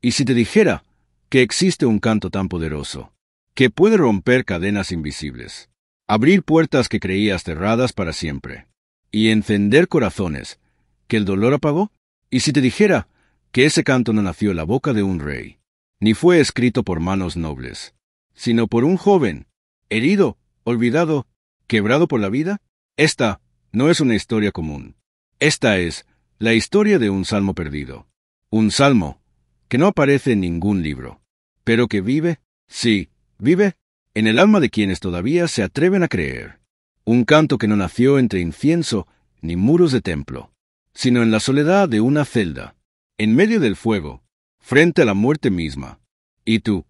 ¿Y si te dijera que existe un canto tan poderoso, que puede romper cadenas invisibles, abrir puertas que creías cerradas para siempre, y encender corazones que el dolor apagó? ¿Y si te dijera que ese canto no nació en la boca de un rey, ni fue escrito por manos nobles, sino por un joven, herido, olvidado, quebrado por la vida? Esta no es una historia común. Esta es la historia de un salmo perdido. Un salmo que no aparece en ningún libro, pero que vive, sí, vive, en el alma de quienes todavía se atreven a creer. Un canto que no nació entre incienso ni muros de templo, sino en la soledad de una celda, en medio del fuego, frente a la muerte misma. Y tú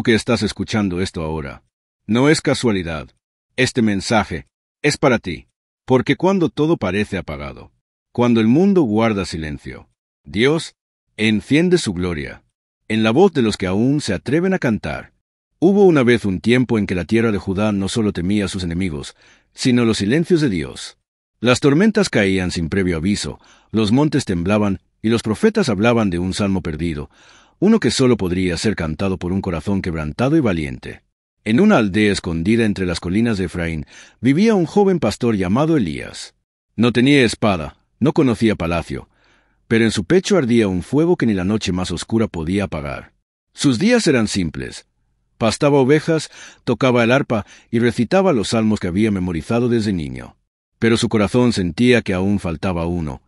que estás escuchando esto ahora, no es casualidad. Este mensaje es para ti, porque cuando todo parece apagado, cuando el mundo guarda silencio, Dios enciende su gloria en la voz de los que aún se atreven a cantar. Hubo una vez un tiempo en que la tierra de Judá no solo temía a sus enemigos, sino los silencios de Dios. Las tormentas caían sin previo aviso, los montes temblaban y los profetas hablaban de un salmo perdido, uno que solo podría ser cantado por un corazón quebrantado y valiente. En una aldea escondida entre las colinas de Efraín vivía un joven pastor llamado Elías. No tenía espada, no conocía palacio, pero en su pecho ardía un fuego que ni la noche más oscura podía apagar. Sus días eran simples. Pastaba ovejas, tocaba el arpa y recitaba los salmos que había memorizado desde niño. Pero su corazón sentía que aún faltaba uno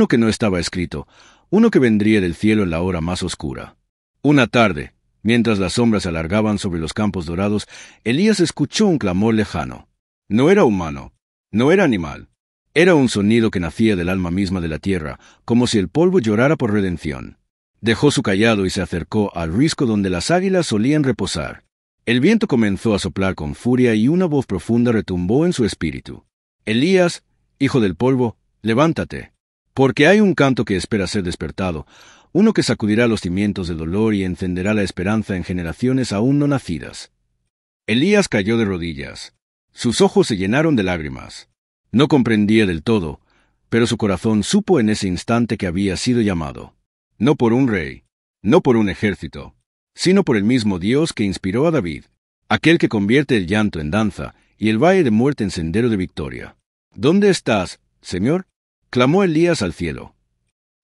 que no estaba escrito, uno que vendría del cielo en la hora más oscura. Una tarde, mientras las sombras se alargaban sobre los campos dorados, Elías escuchó un clamor lejano. No era humano, no era animal. Era un sonido que nacía del alma misma de la tierra, como si el polvo llorara por redención. Dejó su cayado y se acercó al risco donde las águilas solían reposar. El viento comenzó a soplar con furia y una voz profunda retumbó en su espíritu. Elías, hijo del polvo, levántate, porque hay un canto que espera ser despertado, uno que sacudirá los cimientos del dolor y encenderá la esperanza en generaciones aún no nacidas. Elías cayó de rodillas. Sus ojos se llenaron de lágrimas. No comprendía del todo, pero su corazón supo en ese instante que había sido llamado. No por un rey, no por un ejército, sino por el mismo Dios que inspiró a David, aquel que convierte el llanto en danza y el valle de muerte en sendero de victoria. ¿Dónde estás, Señor? Clamó Elías al cielo.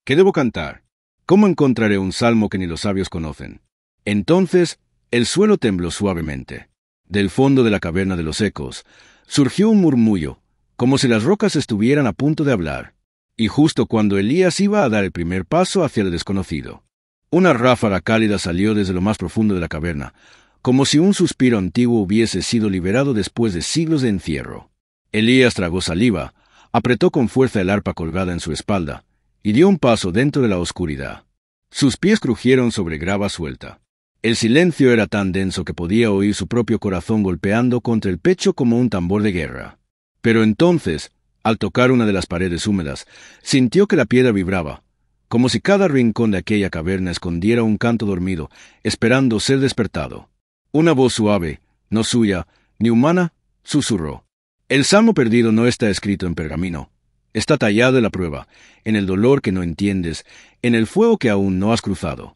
¿Qué debo cantar? ¿Cómo encontraré un salmo que ni los sabios conocen? Entonces el suelo tembló suavemente. Del fondo de la caverna de los ecos surgió un murmullo, como si las rocas estuvieran a punto de hablar. Y justo cuando Elías iba a dar el primer paso hacia el desconocido, una ráfaga cálida salió desde lo más profundo de la caverna, como si un suspiro antiguo hubiese sido liberado después de siglos de encierro. Elías tragó saliva, apretó con fuerza el arpa colgada en su espalda, y dio un paso dentro de la oscuridad. Sus pies crujieron sobre grava suelta. El silencio era tan denso que podía oír su propio corazón golpeando contra el pecho como un tambor de guerra. Pero entonces, al tocar una de las paredes húmedas, sintió que la piedra vibraba, como si cada rincón de aquella caverna escondiera un canto dormido, esperando ser despertado. Una voz suave, no suya, ni humana, susurró. El salmo perdido no está escrito en pergamino. Está tallado en la prueba, en el dolor que no entiendes, en el fuego que aún no has cruzado.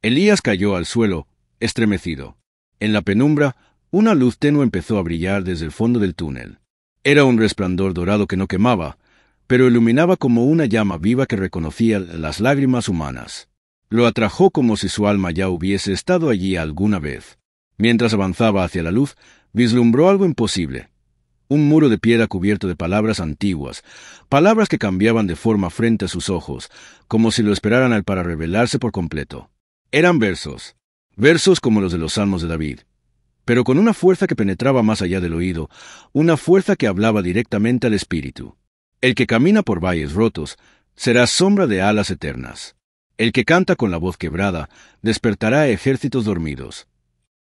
Elías cayó al suelo, estremecido. En la penumbra, una luz tenue empezó a brillar desde el fondo del túnel. Era un resplandor dorado que no quemaba, pero iluminaba como una llama viva que reconocía las lágrimas humanas. Lo atrajo como si su alma ya hubiese estado allí alguna vez. Mientras avanzaba hacia la luz, vislumbró algo imposible. Un muro de piedra cubierto de palabras antiguas, palabras que cambiaban de forma frente a sus ojos, como si lo esperaran para revelarse por completo. Eran versos como los de los salmos de David, pero con una fuerza que penetraba más allá del oído, una fuerza que hablaba directamente al espíritu. El que camina por valles rotos será sombra de alas eternas. El que canta con la voz quebrada despertará ejércitos dormidos.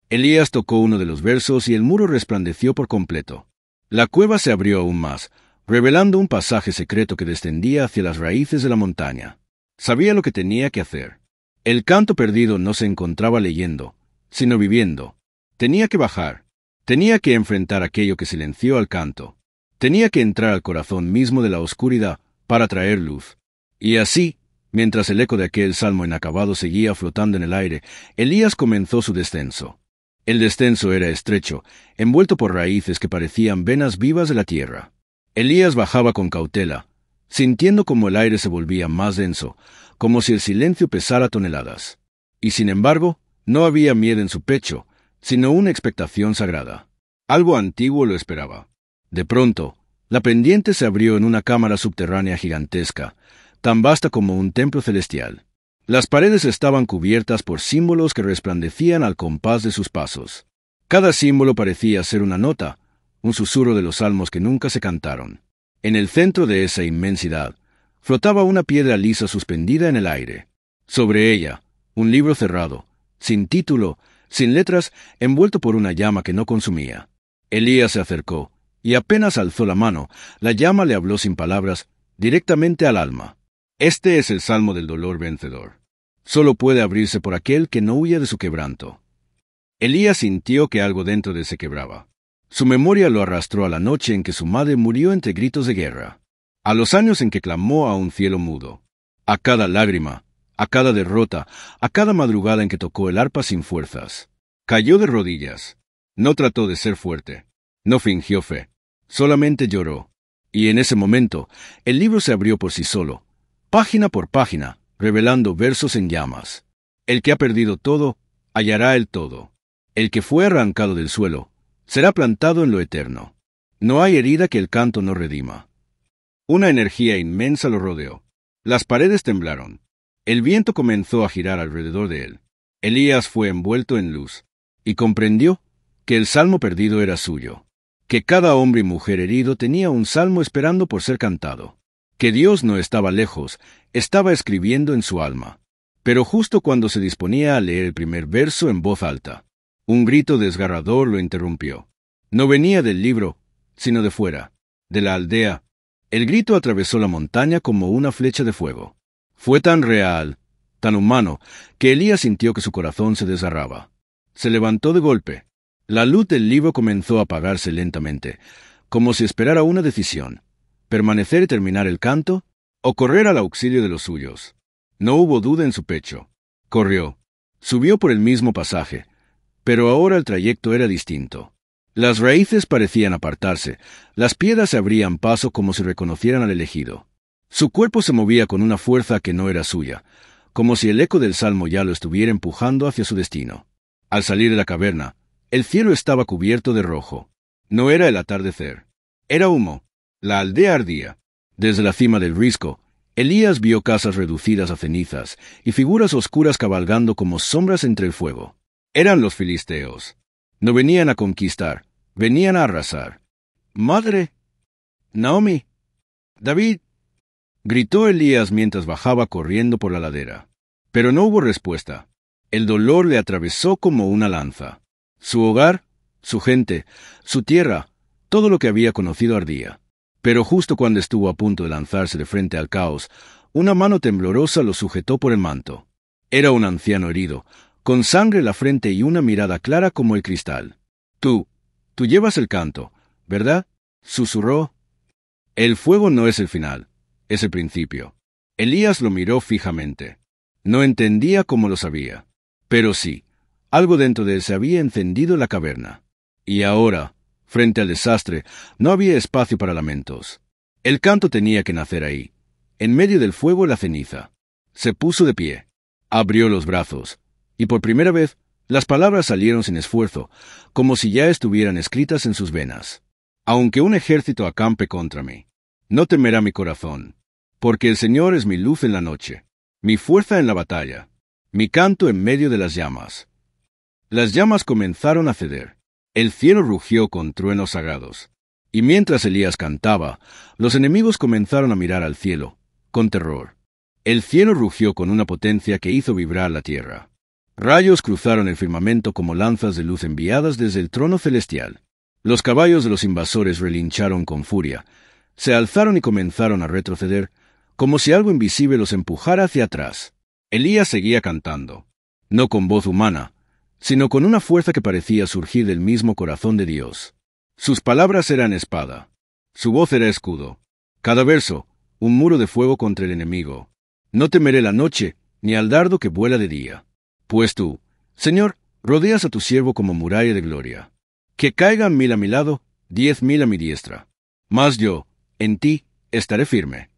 Elías tocó uno de los versos y el muro resplandeció por completo. La cueva se abrió aún más, revelando un pasaje secreto que descendía hacia las raíces de la montaña. Sabía lo que tenía que hacer. El canto perdido no se encontraba leyendo, sino viviendo. Tenía que bajar. Tenía que enfrentar aquello que silenció al canto. Tenía que entrar al corazón mismo de la oscuridad para traer luz. Y así, Mientras el eco de aquel salmo inacabado seguía flotando en el aire, Elías comenzó su descenso. El descenso era estrecho, envuelto por raíces que parecían venas vivas de la tierra. Elías bajaba con cautela, sintiendo como el aire se volvía más denso, como si el silencio pesara toneladas. Y sin embargo, no había miedo en su pecho, sino una expectación sagrada. Algo antiguo lo esperaba. De pronto, la pendiente se abrió en una cámara subterránea gigantesca, tan vasta como un templo celestial. Las paredes estaban cubiertas por símbolos que resplandecían al compás de sus pasos. Cada símbolo parecía ser una nota, un susurro de los salmos que nunca se cantaron. En el centro de esa inmensidad, flotaba una piedra lisa suspendida en el aire. Sobre ella, un libro cerrado, sin título, sin letras, envuelto por una llama que no consumía. Elías se acercó, y apenas alzó la mano, la llama le habló sin palabras, directamente al alma. Este es el salmo del dolor vencedor. Solo puede abrirse por aquel que no huye de su quebranto. Elías sintió que algo dentro de él se quebraba. Su memoria lo arrastró a la noche en que su madre murió entre gritos de guerra, a los años en que clamó a un cielo mudo, a cada lágrima, a cada derrota, a cada madrugada en que tocó el arpa sin fuerzas. Cayó de rodillas. No trató de ser fuerte. No fingió fe. Solamente lloró. Y en ese momento, el libro se abrió por sí solo, página por página, revelando versos en llamas. El que ha perdido todo, hallará el todo. El que fue arrancado del suelo, será plantado en lo eterno. No hay herida que el canto no redima. Una energía inmensa lo rodeó. Las paredes temblaron. El viento comenzó a girar alrededor de él. Elías fue envuelto en luz, y comprendió que el salmo perdido era suyo, que cada hombre y mujer herido tenía un salmo esperando por ser cantado, que Dios no estaba lejos, estaba escribiendo en su alma. Pero justo cuando se disponía a leer el primer verso en voz alta, un grito desgarrador lo interrumpió. No venía del libro, sino de fuera, de la aldea. El grito atravesó la montaña como una flecha de fuego. Fue tan real, tan humano, que Elías sintió que su corazón se desgarraba. Se levantó de golpe. La luz del libro comenzó a apagarse lentamente, como si esperara una decisión: permanecer y terminar el canto, o correr al auxilio de los suyos. No hubo duda en su pecho. Corrió. Subió por el mismo pasaje, pero ahora el trayecto era distinto. Las raíces parecían apartarse, las piedras se abrían paso como si reconocieran al elegido. Su cuerpo se movía con una fuerza que no era suya, como si el eco del salmo ya lo estuviera empujando hacia su destino. Al salir de la caverna, el cielo estaba cubierto de rojo. No era el atardecer. Era humo. La aldea ardía. Desde la cima del risco, Elías vio casas reducidas a cenizas y figuras oscuras cabalgando como sombras entre el fuego. Eran los filisteos. No venían a conquistar, venían a arrasar. «¡Madre! ¡Naomi! ¡David!», gritó Elías mientras bajaba corriendo por la ladera. Pero no hubo respuesta. El dolor le atravesó como una lanza. Su hogar, su gente, su tierra, todo lo que había conocido ardía. Pero justo cuando estuvo a punto de lanzarse de frente al caos, una mano temblorosa lo sujetó por el manto. Era un anciano herido, con sangre en la frente y una mirada clara como el cristal. Tú llevas el canto, ¿verdad?», susurró. «El fuego no es el final, es el principio». Elías lo miró fijamente. No entendía cómo lo sabía. Pero sí, algo dentro de él se había encendido en la caverna. Y ahora, frente al desastre, no había espacio para lamentos. El canto tenía que nacer ahí, en medio del fuego y la ceniza. Se puso de pie, abrió los brazos, y por primera vez, las palabras salieron sin esfuerzo, como si ya estuvieran escritas en sus venas. «Aunque un ejército acampe contra mí, no temerá mi corazón, porque el Señor es mi luz en la noche, mi fuerza en la batalla, mi canto en medio de las llamas». Las llamas comenzaron a ceder. El cielo rugió con truenos sagrados. Y mientras Elías cantaba, los enemigos comenzaron a mirar al cielo, con terror. El cielo rugió con una potencia que hizo vibrar la tierra. Rayos cruzaron el firmamento como lanzas de luz enviadas desde el trono celestial. Los caballos de los invasores relincharon con furia, se alzaron y comenzaron a retroceder, como si algo invisible los empujara hacia atrás. Elías seguía cantando, no con voz humana, sino con una fuerza que parecía surgir del mismo corazón de Dios. Sus palabras eran espada, su voz era escudo. Cada verso, un muro de fuego contra el enemigo. No temeré la noche, ni al dardo que vuela de día. Pues tú, Señor, rodeas a tu siervo como muralla de gloria. Que caigan 1000 a mi lado, 10.000 a mi diestra. Mas yo, en ti, estaré firme.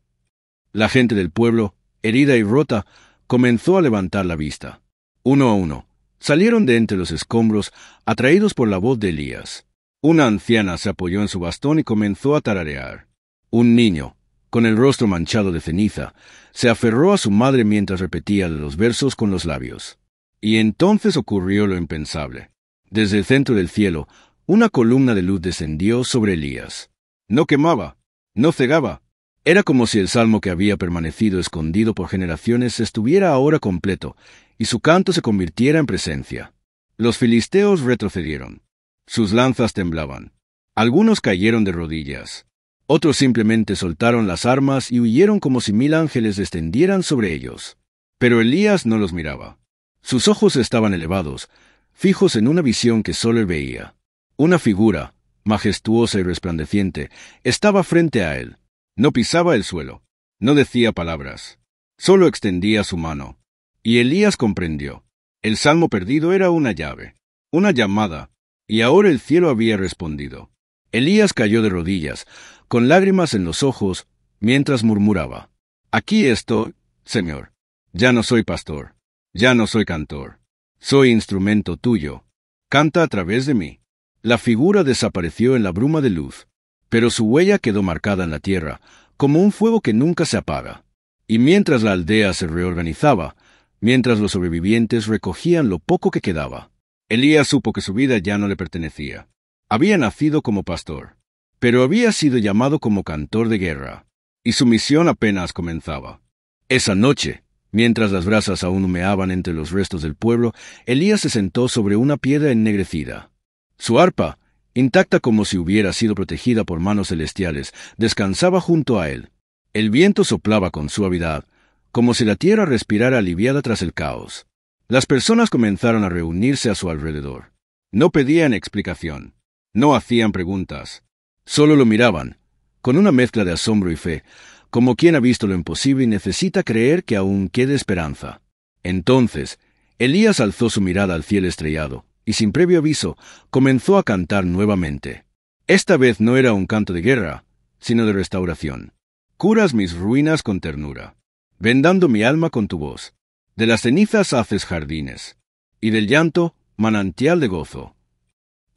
La gente del pueblo, herida y rota, comenzó a levantar la vista. Uno a uno, salieron de entre los escombros, atraídos por la voz de Elías. Una anciana se apoyó en su bastón y comenzó a tararear. Un niño, con el rostro manchado de ceniza, se aferró a su madre mientras repetía los versos con los labios. Y entonces ocurrió lo impensable. Desde el centro del cielo, una columna de luz descendió sobre Elías. No quemaba, no cegaba. Era como si el salmo que había permanecido escondido por generaciones estuviera ahora completo, y su canto se convirtiera en presencia. Los filisteos retrocedieron. Sus lanzas temblaban. Algunos cayeron de rodillas. Otros simplemente soltaron las armas y huyeron como si 1000 ángeles descendieran sobre ellos. Pero Elías no los miraba. Sus ojos estaban elevados, fijos en una visión que solo él veía. Una figura, majestuosa y resplandeciente, estaba frente a él. No pisaba el suelo. No decía palabras. Solo extendía su mano. Y Elías comprendió. El salmo perdido era una llave, una llamada, y ahora el cielo había respondido. Elías cayó de rodillas, con lágrimas en los ojos, mientras murmuraba. Aquí estoy, Señor. Ya no soy pastor. Ya no soy cantor. Soy instrumento tuyo. Canta a través de mí. La figura desapareció en la bruma de luz, pero su huella quedó marcada en la tierra, como un fuego que nunca se apaga. Y mientras la aldea se reorganizaba, mientras los sobrevivientes recogían lo poco que quedaba, Elías supo que su vida ya no le pertenecía. Había nacido como pastor, pero había sido llamado como cantor de guerra, y su misión apenas comenzaba. Esa noche, mientras las brasas aún humeaban entre los restos del pueblo, Elías se sentó sobre una piedra ennegrecida. Su arpa, intacta como si hubiera sido protegida por manos celestiales, descansaba junto a él. El viento soplaba con suavidad, como si la tierra respirara aliviada tras el caos. Las personas comenzaron a reunirse a su alrededor. No pedían explicación, no hacían preguntas, solo lo miraban, con una mezcla de asombro y fe, como quien ha visto lo imposible y necesita creer que aún quede esperanza. Entonces, Elías alzó su mirada al cielo estrellado, y sin previo aviso, comenzó a cantar nuevamente. Esta vez no era un canto de guerra, sino de restauración. Curas mis ruinas con ternura, vendando mi alma con tu voz. De las cenizas haces jardines, y del llanto, manantial de gozo.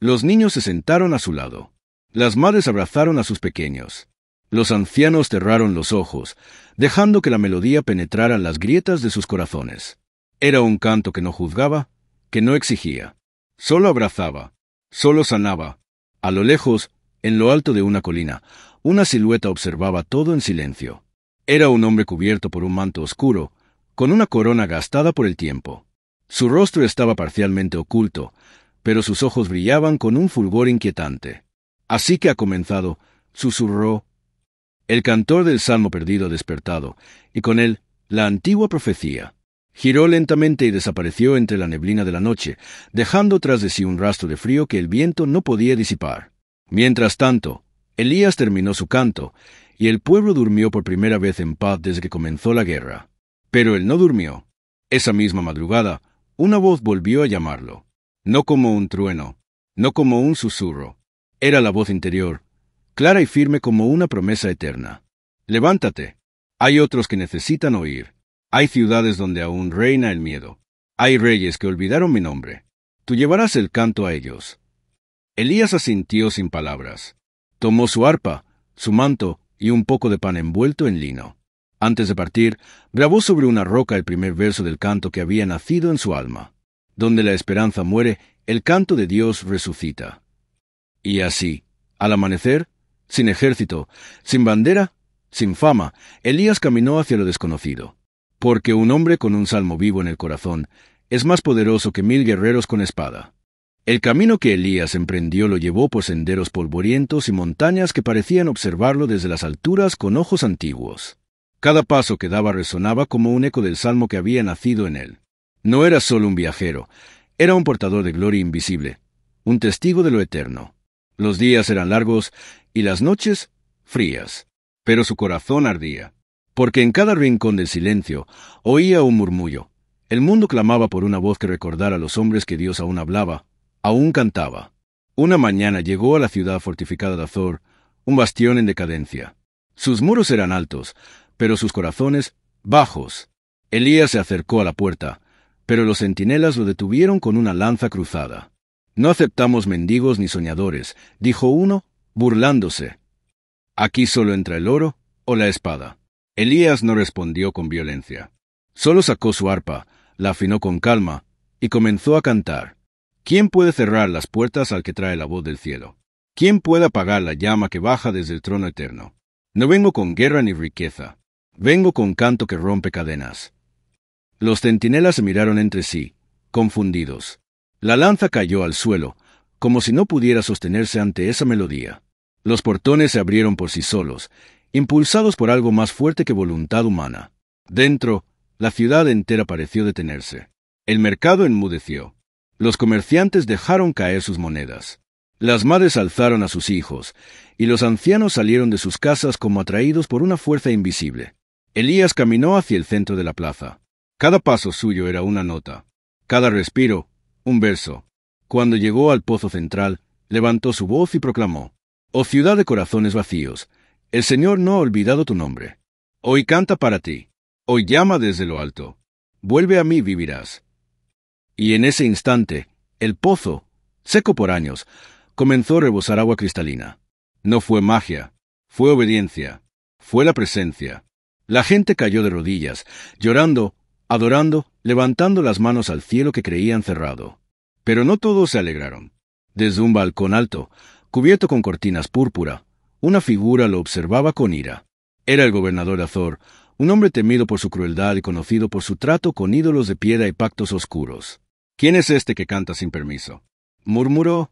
Los niños se sentaron a su lado. Las madres abrazaron a sus pequeños. Los ancianos cerraron los ojos, dejando que la melodía penetrara en las grietas de sus corazones. Era un canto que no juzgaba, que no exigía. Solo abrazaba, solo sanaba. A lo lejos, en lo alto de una colina, una silueta observaba todo en silencio. Era un hombre cubierto por un manto oscuro, con una corona gastada por el tiempo. Su rostro estaba parcialmente oculto, pero sus ojos brillaban con un fulgor inquietante. Así que ha comenzado, susurró. El cantor del salmo perdido ha despertado, y con él, la antigua profecía. Giró lentamente y desapareció entre la neblina de la noche, dejando tras de sí un rastro de frío que el viento no podía disipar. Mientras tanto, Elías terminó su canto, y el pueblo durmió por primera vez en paz desde que comenzó la guerra. Pero él no durmió. Esa misma madrugada, una voz volvió a llamarlo. No como un trueno, no como un susurro. Era la voz interior, clara y firme como una promesa eterna. Levántate. Hay otros que necesitan oír. Hay ciudades donde aún reina el miedo. Hay reyes que olvidaron mi nombre. Tú llevarás el canto a ellos. Elías asintió sin palabras. Tomó su arpa, su manto y un poco de pan envuelto en lino. Antes de partir, grabó sobre una roca el primer verso del canto que había nacido en su alma. Donde la esperanza muere, el canto de Dios resucita. Y así, al amanecer, sin ejército, sin bandera, sin fama, Elías caminó hacia lo desconocido. Porque un hombre con un salmo vivo en el corazón es más poderoso que 1000 guerreros con espada. El camino que Elías emprendió lo llevó por senderos polvorientos y montañas que parecían observarlo desde las alturas con ojos antiguos. Cada paso que daba resonaba como un eco del salmo que había nacido en él. No era solo un viajero, era un portador de gloria invisible, un testigo de lo eterno. Los días eran largos y las noches frías, pero su corazón ardía. porque en cada rincón del silencio oía un murmullo. El mundo clamaba por una voz que recordara a los hombres que Dios aún hablaba, aún cantaba. Una mañana llegó a la ciudad fortificada de Azor, un bastión en decadencia. Sus muros eran altos, pero sus corazones bajos. Elías se acercó a la puerta, pero los centinelas lo detuvieron con una lanza cruzada. «No aceptamos mendigos ni soñadores», dijo uno, burlándose. «Aquí solo entra el oro o la espada». Elías no respondió con violencia. Solo sacó su arpa, la afinó con calma y comenzó a cantar. ¿Quién puede cerrar las puertas al que trae la voz del cielo? ¿Quién puede apagar la llama que baja desde el trono eterno? No vengo con guerra ni riqueza. Vengo con canto que rompe cadenas. Los centinelas se miraron entre sí, confundidos. La lanza cayó al suelo, como si no pudiera sostenerse ante esa melodía. Los portones se abrieron por sí solos, impulsados por algo más fuerte que voluntad humana. Dentro, la ciudad entera pareció detenerse. El mercado enmudeció. Los comerciantes dejaron caer sus monedas. Las madres alzaron a sus hijos, y los ancianos salieron de sus casas como atraídos por una fuerza invisible. Elías caminó hacia el centro de la plaza. Cada paso suyo era una nota, cada respiro, un verso. Cuando llegó al pozo central, levantó su voz y proclamó: «Oh ciudad de corazones vacíos, el Señor no ha olvidado tu nombre. Hoy canta para ti, hoy llama desde lo alto. Vuelve a mí, vivirás». Y en ese instante, el pozo, seco por años, comenzó a rebosar agua cristalina. No fue magia, fue obediencia, fue la presencia. La gente cayó de rodillas, llorando, adorando, levantando las manos al cielo que creían cerrado. Pero no todos se alegraron. Desde un balcón alto, cubierto con cortinas púrpura, una figura lo observaba con ira. Era el gobernador de Azor, un hombre temido por su crueldad y conocido por su trato con ídolos de piedra y pactos oscuros. «¿Quién es este que canta sin permiso?», murmuró.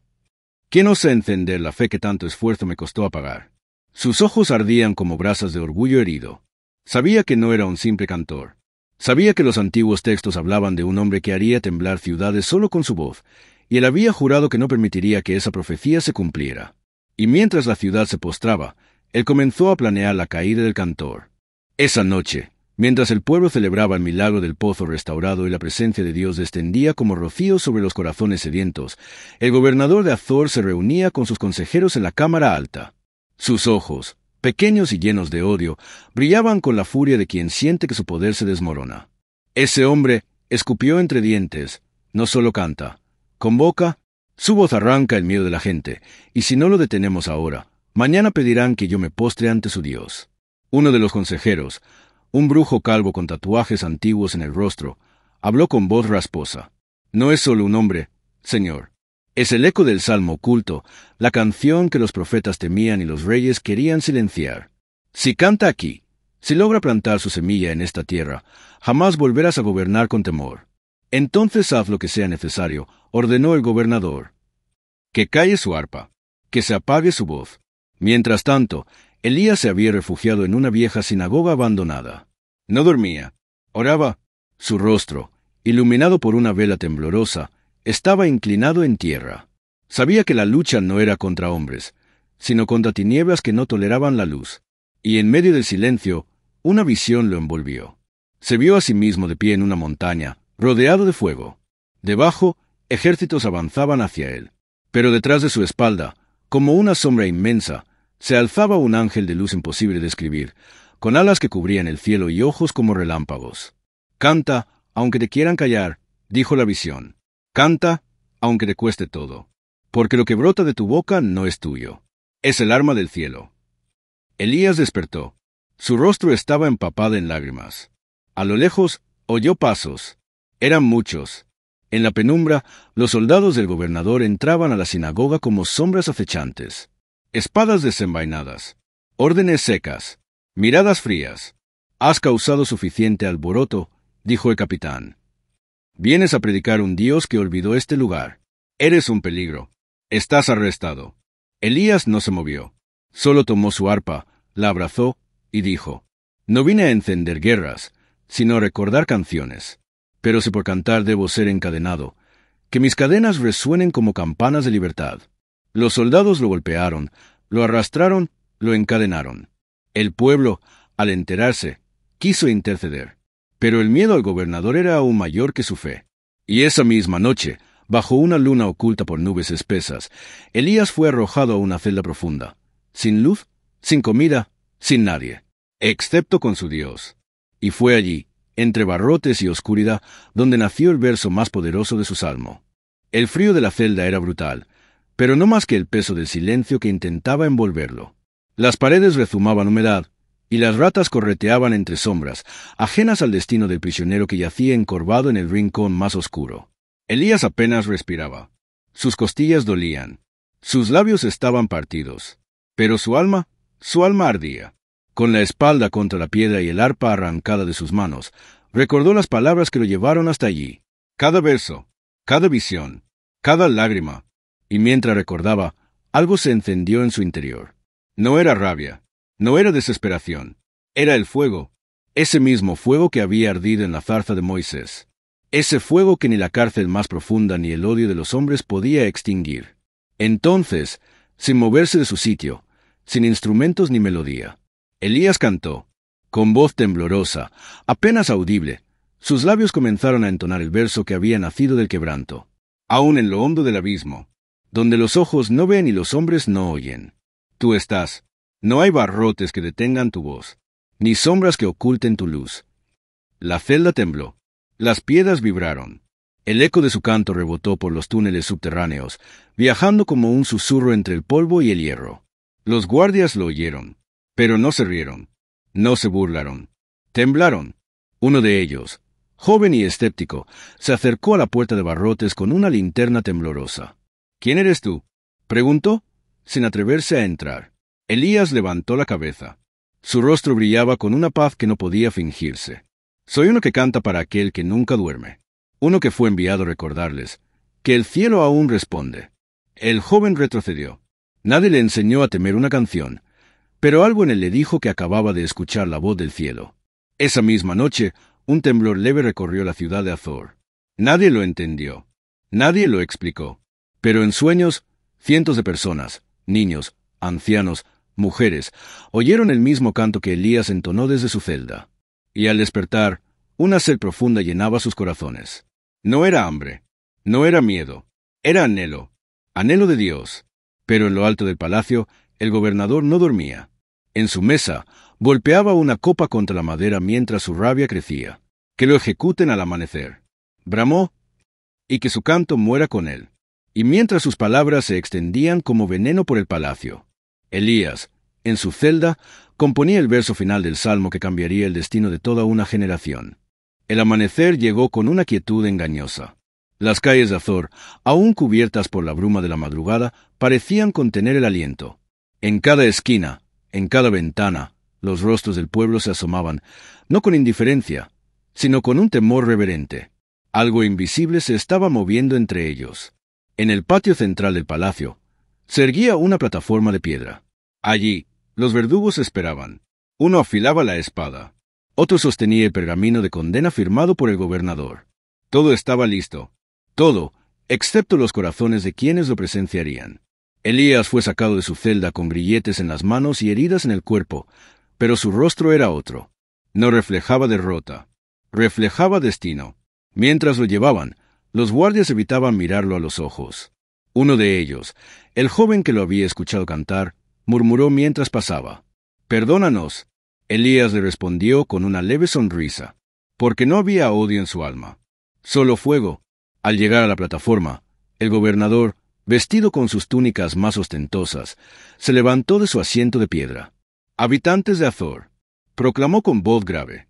«¿Quién osa encender la fe que tanto esfuerzo me costó apagar?». Sus ojos ardían como brasas de orgullo herido. Sabía que no era un simple cantor. Sabía que los antiguos textos hablaban de un hombre que haría temblar ciudades solo con su voz, y él había jurado que no permitiría que esa profecía se cumpliera. Y mientras la ciudad se postraba, él comenzó a planear la caída del cantor. Esa noche, mientras el pueblo celebraba el milagro del pozo restaurado y la presencia de Dios descendía como rocío sobre los corazones sedientos, el gobernador de Azor se reunía con sus consejeros en la cámara alta. Sus ojos, pequeños y llenos de odio, brillaban con la furia de quien siente que su poder se desmorona. Ese hombre escupió entre dientes, no solo canta, convoca, su voz arranca el miedo de la gente, y si no lo detenemos ahora, mañana pedirán que yo me postre ante su Dios. Uno de los consejeros, un brujo calvo con tatuajes antiguos en el rostro, habló con voz rasposa. «No es solo un hombre, Señor. Es el eco del salmo oculto, la canción que los profetas temían y los reyes querían silenciar. Si canta aquí, si logra plantar su semilla en esta tierra, jamás volverás a gobernar con temor. Entonces haz lo que sea necesario», ordenó el gobernador. «Que calle su arpa, que se apague su voz». Mientras tanto, Elías se había refugiado en una vieja sinagoga abandonada. No dormía, oraba. Su rostro, iluminado por una vela temblorosa, estaba inclinado en tierra. Sabía que la lucha no era contra hombres, sino contra tinieblas que no toleraban la luz. Y en medio del silencio, una visión lo envolvió. Se vio a sí mismo de pie en una montaña, rodeado de fuego. Debajo, ejércitos avanzaban hacia él. Pero detrás de su espalda, como una sombra inmensa, se alzaba un ángel de luz imposible de describir, con alas que cubrían el cielo y ojos como relámpagos. «Canta, aunque te quieran callar», dijo la visión. «Canta, aunque te cueste todo, porque lo que brota de tu boca no es tuyo. Es el arma del cielo». Elías despertó. Su rostro estaba empapado en lágrimas. A lo lejos, oyó pasos. Eran muchos. En la penumbra, los soldados del gobernador entraban a la sinagoga como sombras acechantes. Espadas desenvainadas, órdenes secas, miradas frías. «Has causado suficiente alboroto», dijo el capitán. «Vienes a predicar un Dios que olvidó este lugar. Eres un peligro. Estás arrestado». Elías no se movió. Solo tomó su arpa, la abrazó y dijo: «No vine a encender guerras, sino a recordar canciones. Pero si por cantar debo ser encadenado, que mis cadenas resuenen como campanas de libertad». Los soldados lo golpearon, lo arrastraron, lo encadenaron. El pueblo, al enterarse, quiso interceder. Pero el miedo al gobernador era aún mayor que su fe. Y esa misma noche, bajo una luna oculta por nubes espesas, Elías fue arrojado a una celda profunda, sin luz, sin comida, sin nadie, excepto con su Dios. Y fue allí, entre barrotes y oscuridad, donde nació el verso más poderoso de su salmo. El frío de la celda era brutal, pero no más que el peso del silencio que intentaba envolverlo. Las paredes rezumaban humedad, y las ratas correteaban entre sombras, ajenas al destino del prisionero que yacía encorvado en el rincón más oscuro. Elías apenas respiraba. Sus costillas dolían. Sus labios estaban partidos. Pero su alma ardía. Con la espalda contra la piedra y el arpa arrancada de sus manos, recordó las palabras que lo llevaron hasta allí. Cada verso, cada visión, cada lágrima. Y mientras recordaba, algo se encendió en su interior. No era rabia, no era desesperación. Era el fuego, ese mismo fuego que había ardido en la zarza de Moisés. Ese fuego que ni la cárcel más profunda ni el odio de los hombres podía extinguir. Entonces, sin moverse de su sitio, sin instrumentos ni melodía, Elías cantó, con voz temblorosa, apenas audible. Sus labios comenzaron a entonar el verso que había nacido del quebranto. Aún en lo hondo del abismo, donde los ojos no ven y los hombres no oyen, tú estás. No hay barrotes que detengan tu voz, ni sombras que oculten tu luz. La celda tembló. Las piedras vibraron. El eco de su canto rebotó por los túneles subterráneos, viajando como un susurro entre el polvo y el hierro. Los guardias lo oyeron, pero no se rieron, no se burlaron. Temblaron. Uno de ellos, joven y escéptico, se acercó a la puerta de barrotes con una linterna temblorosa. ¿Quién eres tú?, preguntó, sin atreverse a entrar. Elías levantó la cabeza. Su rostro brillaba con una paz que no podía fingirse. Soy uno que canta para aquel que nunca duerme. Uno que fue enviado a recordarles que el cielo aún responde. El joven retrocedió. Nadie le enseñó a temer una canción, pero algo en él le dijo que acababa de escuchar la voz del cielo. Esa misma noche, un temblor leve recorrió la ciudad de Azor. Nadie lo entendió. Nadie lo explicó. Pero en sueños, cientos de personas, niños, ancianos, mujeres, oyeron el mismo canto que Elías entonó desde su celda. Y al despertar, una sed profunda llenaba sus corazones. No era hambre, no era miedo, era anhelo, anhelo de Dios. Pero en lo alto del palacio, el gobernador no dormía. En su mesa, golpeaba una copa contra la madera mientras su rabia crecía. Que lo ejecuten al amanecer. Bramó, y que su canto muera con él. Y mientras sus palabras se extendían como veneno por el palacio, Elías, en su celda, componía el verso final del salmo que cambiaría el destino de toda una generación. El amanecer llegó con una quietud engañosa. Las calles de Azor, aún cubiertas por la bruma de la madrugada, parecían contener el aliento. En cada esquina, en cada ventana, los rostros del pueblo se asomaban, no con indiferencia, sino con un temor reverente. Algo invisible se estaba moviendo entre ellos. En el patio central del palacio, se erguía una plataforma de piedra. Allí, los verdugos esperaban. Uno afilaba la espada. Otro sostenía el pergamino de condena firmado por el gobernador. Todo estaba listo. Todo, excepto los corazones de quienes lo presenciarían. Elías fue sacado de su celda con grilletes en las manos y heridas en el cuerpo, pero su rostro era otro. No reflejaba derrota. Reflejaba destino. Mientras lo llevaban, los guardias evitaban mirarlo a los ojos. Uno de ellos, el joven que lo había escuchado cantar, murmuró mientras pasaba. «Perdónanos». Elías le respondió con una leve sonrisa, porque no había odio en su alma, solo fuego. Al llegar a la plataforma, el gobernador, vestido con sus túnicas más ostentosas, se levantó de su asiento de piedra. «Habitantes de Azor», proclamó con voz grave,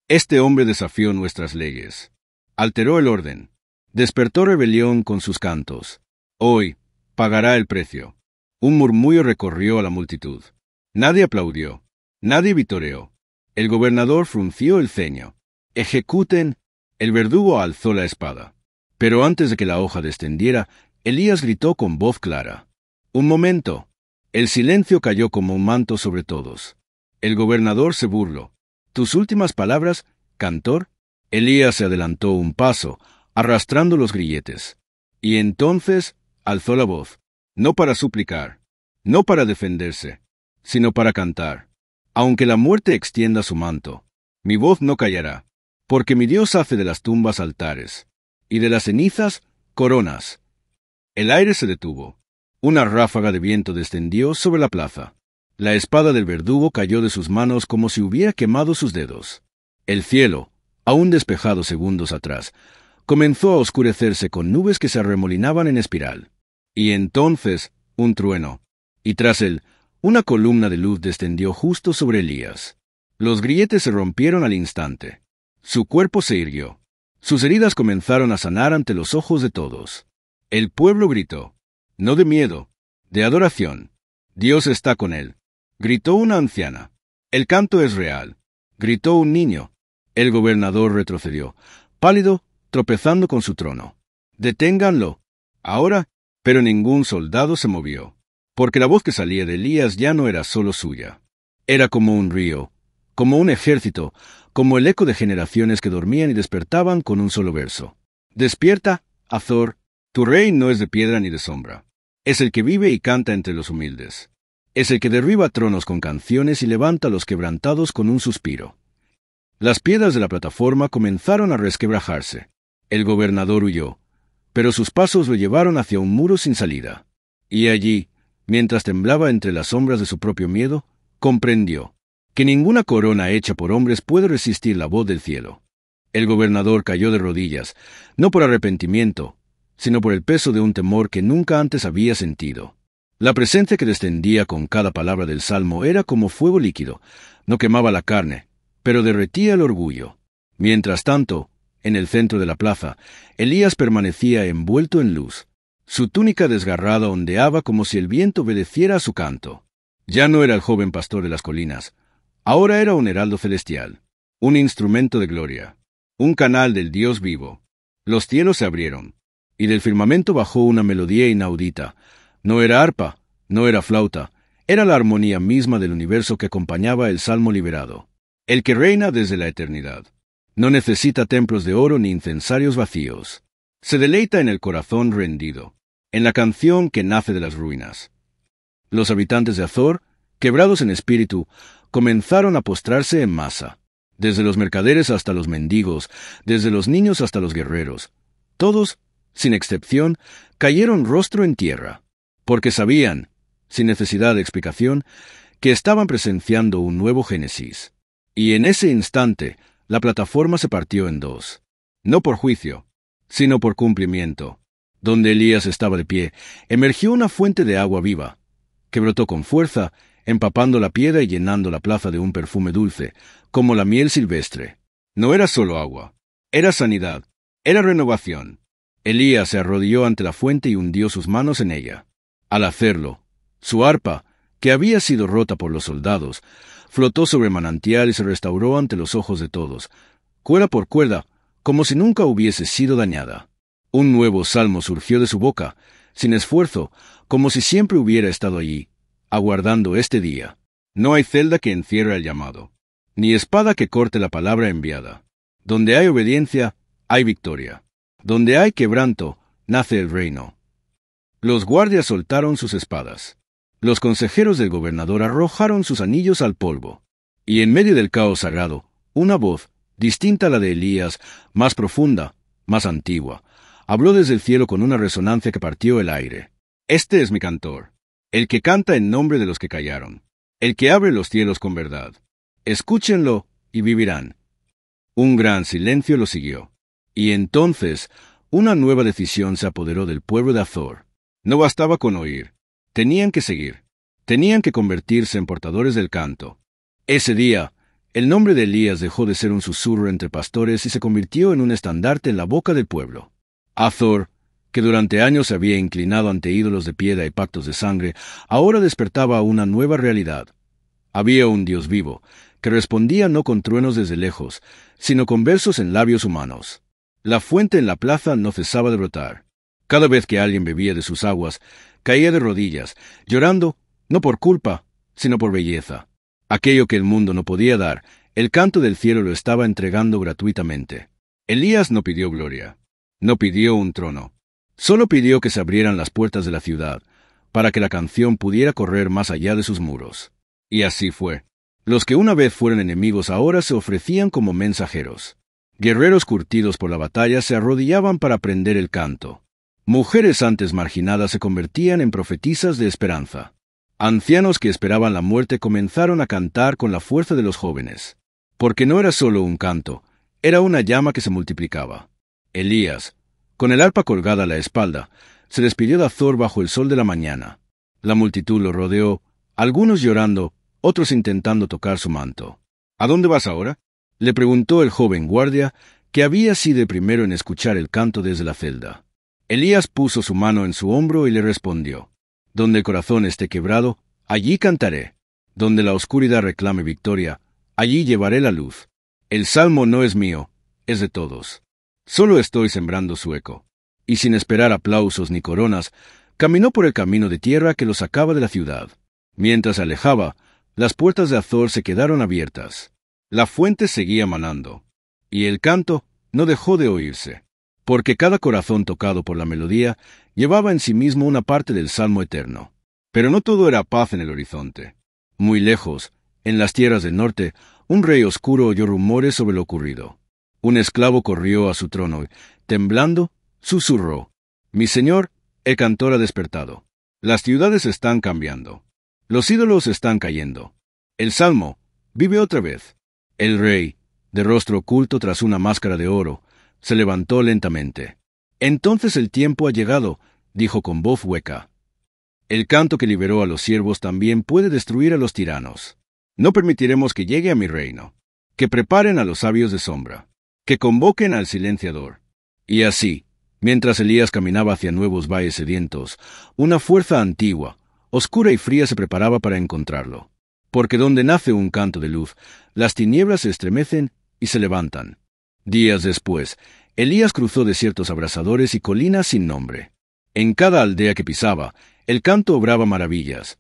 «este hombre desafió nuestras leyes, alteró el orden, despertó rebelión con sus cantos. Hoy pagará el precio». Un murmullo recorrió a la multitud. Nadie aplaudió, nadie vitoreó. El gobernador frunció el ceño. «Ejecuten». El verdugo alzó la espada. Pero antes de que la hoja descendiera, Elías gritó con voz clara. «Un momento». El silencio cayó como un manto sobre todos. El gobernador se burló. «¿Tus últimas palabras, cantor?». Elías se adelantó un paso, arrastrando los grilletes. Y entonces alzó la voz. No para suplicar, no para defenderse, sino para cantar. Aunque la muerte extienda su manto, Mi voz no callará, porque mi Dios hace de las tumbas altares, y de las cenizas coronas. El aire se detuvo. Una ráfaga de viento descendió sobre la plaza. La espada del verdugo cayó de sus manos como si hubiera quemado sus dedos. El cielo, aún despejado segundos atrás, comenzó a oscurecerse con nubes que se arremolinaban en espiral. Y entonces, un trueno, y tras él, una columna de luz descendió justo sobre Elías. Los grilletes se rompieron al instante. Su cuerpo se irguió. Sus heridas comenzaron a sanar ante los ojos de todos. El pueblo gritó, no de miedo, de adoración. Dios está con él. Gritó una anciana. El canto es real. Gritó un niño. El gobernador retrocedió, pálido, tropezando con su trono. Deténganlo. Ahora, pero ningún soldado se movió, porque la voz que salía de Elías ya no era solo suya. Era como un río, como un ejército, como el eco de generaciones que dormían y despertaban con un solo verso. Despierta, Azor, tu rey no es de piedra ni de sombra. Es el que vive y canta entre los humildes. Es el que derriba tronos con canciones y levanta a los quebrantados con un suspiro. Las piedras de la plataforma comenzaron a resquebrajarse. El gobernador huyó, pero sus pasos lo llevaron hacia un muro sin salida. Y allí, mientras temblaba entre las sombras de su propio miedo, comprendió que ninguna corona hecha por hombres puede resistir la voz del cielo. El gobernador cayó de rodillas, no por arrepentimiento, sino por el peso de un temor que nunca antes había sentido. La presencia que descendía con cada palabra del salmo era como fuego líquido, no quemaba la carne, pero derretía el orgullo. Mientras tanto, en el centro de la plaza, Elías permanecía envuelto en luz. Su túnica desgarrada ondeaba como si el viento obedeciera a su canto. Ya no era el joven pastor de las colinas, ahora era un heraldo celestial, un instrumento de gloria, un canal del Dios vivo. Los cielos se abrieron, y del firmamento bajó una melodía inaudita. No era arpa, no era flauta, era la armonía misma del universo que acompañaba el salmo liberado. El que reina desde la eternidad. No necesita templos de oro ni incensarios vacíos. Se deleita en el corazón rendido, en la canción que nace de las ruinas. Los habitantes de Azor, quebrados en espíritu, comenzaron a postrarse en masa. Desde los mercaderes hasta los mendigos, desde los niños hasta los guerreros. Todos, sin excepción, cayeron rostro en tierra, porque sabían, sin necesidad de explicación, que estaban presenciando un nuevo Génesis. Y en ese instante, la plataforma se partió en dos. No por juicio, sino por cumplimiento. Donde Elías estaba de pie, emergió una fuente de agua viva, que brotó con fuerza, empapando la piedra y llenando la plaza de un perfume dulce, como la miel silvestre. No era solo agua, era sanidad, era renovación. Elías se arrodilló ante la fuente y hundió sus manos en ella. Al hacerlo, su arpa, que había sido rota por los soldados, flotó sobre el manantial y se restauró ante los ojos de todos, cuerda por cuerda, como si nunca hubiese sido dañada. Un nuevo salmo surgió de su boca, sin esfuerzo, como si siempre hubiera estado allí, aguardando este día. No hay celda que encierre el llamado, ni espada que corte la palabra enviada. Donde hay obediencia, hay victoria. Donde hay quebranto, nace el reino. Los guardias soltaron sus espadas. Los consejeros del gobernador arrojaron sus anillos al polvo. Y en medio del caos sagrado, una voz, distinta a la de Elías, más profunda, más antigua, habló desde el cielo con una resonancia que partió el aire. Este es mi cantor, el que canta en nombre de los que callaron, el que abre los cielos con verdad. Escúchenlo y vivirán. Un gran silencio lo siguió. Y entonces, una nueva decisión se apoderó del pueblo de Azor. No bastaba con oír. Tenían que seguir. Tenían que convertirse en portadores del canto. Ese día, el nombre de Elías dejó de ser un susurro entre pastores y se convirtió en un estandarte en la boca del pueblo. Azor, que durante años se había inclinado ante ídolos de piedra y pactos de sangre, ahora despertaba a una nueva realidad. Había un Dios vivo, que respondía no con truenos desde lejos, sino con versos en labios humanos. La fuente en la plaza no cesaba de brotar. Cada vez que alguien bebía de sus aguas, caía de rodillas, llorando, no por culpa, sino por belleza. Aquello que el mundo no podía dar, el canto del cielo lo estaba entregando gratuitamente. Elías no pidió gloria, no pidió un trono, solo pidió que se abrieran las puertas de la ciudad, para que la canción pudiera correr más allá de sus muros. Y así fue. Los que una vez fueron enemigos ahora se ofrecían como mensajeros. Guerreros curtidos por la batalla se arrodillaban para aprender el canto. Mujeres antes marginadas se convertían en profetisas de esperanza. Ancianos que esperaban la muerte comenzaron a cantar con la fuerza de los jóvenes. Porque no era solo un canto, era una llama que se multiplicaba. Elías, con el arpa colgada a la espalda, se despidió de Azor bajo el sol de la mañana. La multitud lo rodeó, algunos llorando, otros intentando tocar su manto. ¿A dónde vas ahora?, le preguntó el joven guardia, que había sido el primero en escuchar el canto desde la celda. Elías puso su mano en su hombro y le respondió: Donde el corazón esté quebrado, allí cantaré. Donde la oscuridad reclame victoria, allí llevaré la luz. El salmo no es mío, es de todos. Solo estoy sembrando su eco. Y sin esperar aplausos ni coronas, caminó por el camino de tierra que lo sacaba de la ciudad. Mientras se alejaba, las puertas de Azor se quedaron abiertas. La fuente seguía manando, y el canto no dejó de oírse, porque cada corazón tocado por la melodía llevaba en sí mismo una parte del salmo eterno. Pero no todo era paz en el horizonte. Muy lejos, en las tierras del norte, un rey oscuro oyó rumores sobre lo ocurrido. Un esclavo corrió a su trono y, temblando, susurró: Mi señor, el cantor ha despertado. Las ciudades están cambiando. Los ídolos están cayendo. El salmo vive otra vez. El rey, de rostro oculto tras una máscara de oro, se levantó lentamente. Entonces el tiempo ha llegado, dijo con voz hueca. El canto que liberó a los siervos también puede destruir a los tiranos. No permitiremos que llegue a mi reino. Que preparen a los sabios de sombra. Que convoquen al silenciador. Y así, mientras Elías caminaba hacia nuevos valles sedientos, una fuerza antigua, oscura y fría se preparaba para encontrarlo. Porque donde nace un canto de luz, las tinieblas se estremecen y se levantan. Días después, Elías cruzó desiertos abrasadores y colinas sin nombre. En cada aldea que pisaba, el canto obraba maravillas.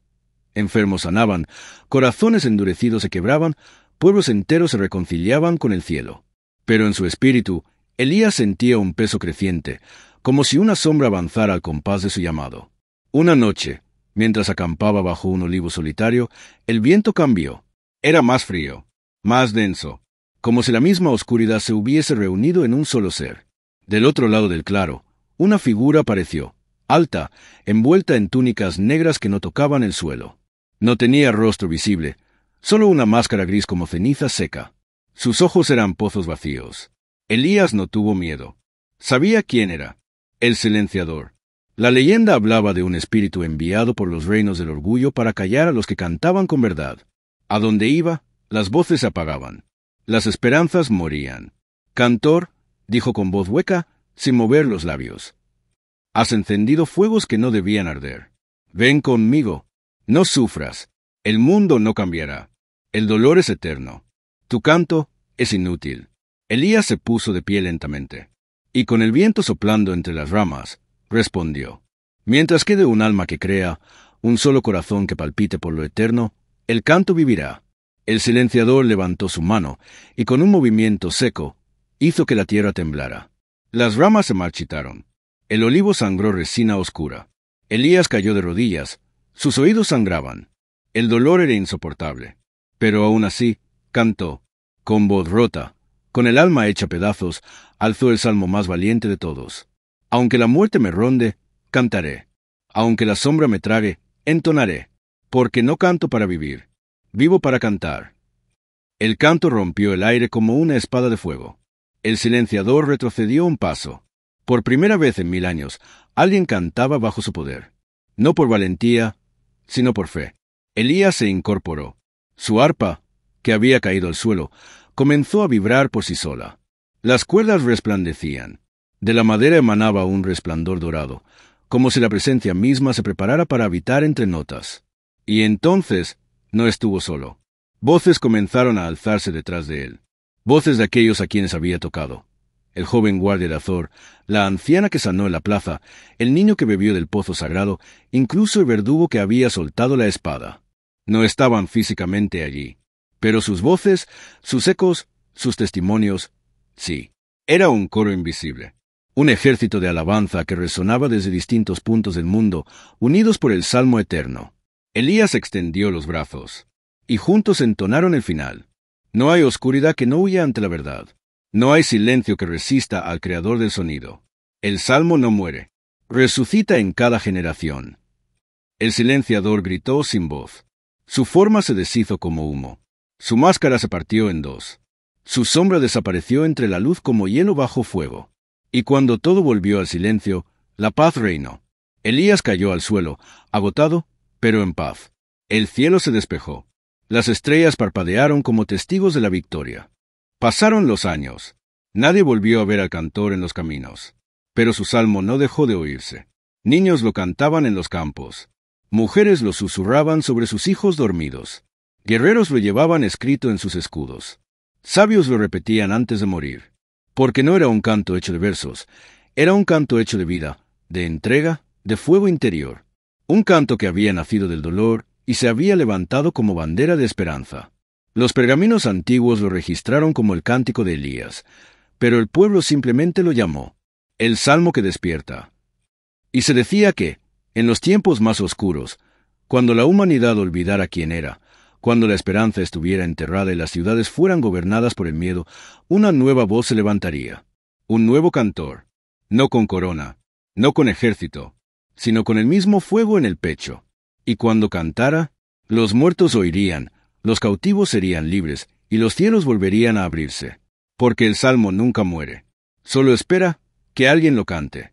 Enfermos sanaban, corazones endurecidos se quebraban, pueblos enteros se reconciliaban con el cielo. Pero en su espíritu, Elías sentía un peso creciente, como si una sombra avanzara al compás de su llamado. Una noche, mientras acampaba bajo un olivo solitario, el viento cambió. Era más frío, más denso, como si la misma oscuridad se hubiese reunido en un solo ser. Del otro lado del claro, una figura apareció, alta, envuelta en túnicas negras que no tocaban el suelo. No tenía rostro visible, solo una máscara gris como ceniza seca. Sus ojos eran pozos vacíos. Elías no tuvo miedo. Sabía quién era: el silenciador. La leyenda hablaba de un espíritu enviado por los reinos del orgullo para callar a los que cantaban con verdad. A donde iba, las voces se apagaban. Las esperanzas morían. Cantor, dijo con voz hueca, sin mover los labios: Has encendido fuegos que no debían arder. Ven conmigo. No sufras. El mundo no cambiará. El dolor es eterno. Tu canto es inútil. Elías se puso de pie lentamente, y con el viento soplando entre las ramas, respondió: Mientras quede un alma que crea, un solo corazón que palpite por lo eterno, el canto vivirá. El silenciador levantó su mano, y con un movimiento seco, hizo que la tierra temblara. Las ramas se marchitaron. El olivo sangró resina oscura. Elías cayó de rodillas. Sus oídos sangraban. El dolor era insoportable. Pero aún así, cantó. Con voz rota, con el alma hecha pedazos, alzó el salmo más valiente de todos. Aunque la muerte me ronde, cantaré. Aunque la sombra me trague, entonaré. Porque no canto para vivir. Vivo para cantar. El canto rompió el aire como una espada de fuego. El silenciador retrocedió un paso. Por primera vez en 1000 años, alguien cantaba bajo su poder. No por valentía, sino por fe. Elías se incorporó. Su arpa, que había caído al suelo, comenzó a vibrar por sí sola. Las cuerdas resplandecían. De la madera emanaba un resplandor dorado, como si la presencia misma se preparara para habitar entre notas. Y entonces no estuvo solo. Voces comenzaron a alzarse detrás de él. Voces de aquellos a quienes había tocado. El joven guardia de Azor, la anciana que sanó en la plaza, el niño que bebió del pozo sagrado, incluso el verdugo que había soltado la espada. No estaban físicamente allí, pero sus voces, sus ecos, sus testimonios, sí. Era un coro invisible. Un ejército de alabanza que resonaba desde distintos puntos del mundo, unidos por el salmo eterno. Elías extendió los brazos. y juntos entonaron el final. No hay oscuridad que no huya ante la verdad. No hay silencio que resista al creador del sonido. El salmo no muere. Resucita en cada generación. El silenciador gritó sin voz. Su forma se deshizo como humo. Su máscara se partió en dos. Su sombra desapareció entre la luz como hielo bajo fuego. Y cuando todo volvió al silencio, la paz reinó. Elías cayó al suelo, agotado, pero en paz. El cielo se despejó. Las estrellas parpadearon como testigos de la victoria. Pasaron los años. Nadie volvió a ver al cantor en los caminos. Pero su salmo no dejó de oírse. Niños lo cantaban en los campos. Mujeres lo susurraban sobre sus hijos dormidos. Guerreros lo llevaban escrito en sus escudos. Sabios lo repetían antes de morir. Porque no era un canto hecho de versos, era un canto hecho de vida, de entrega, de fuego interior. Un canto que había nacido del dolor y se había levantado como bandera de esperanza. Los pergaminos antiguos lo registraron como el cántico de Elías, pero el pueblo simplemente lo llamó el salmo que despierta. Y se decía que, en los tiempos más oscuros, cuando la humanidad olvidara quién era, cuando la esperanza estuviera enterrada y las ciudades fueran gobernadas por el miedo, una nueva voz se levantaría. Un nuevo cantor. No con corona, no con ejército, sino con el mismo fuego en el pecho. Y cuando cantara, los muertos oirían, los cautivos serían libres, y los cielos volverían a abrirse. Porque el salmo nunca muere. Solo espera que alguien lo cante.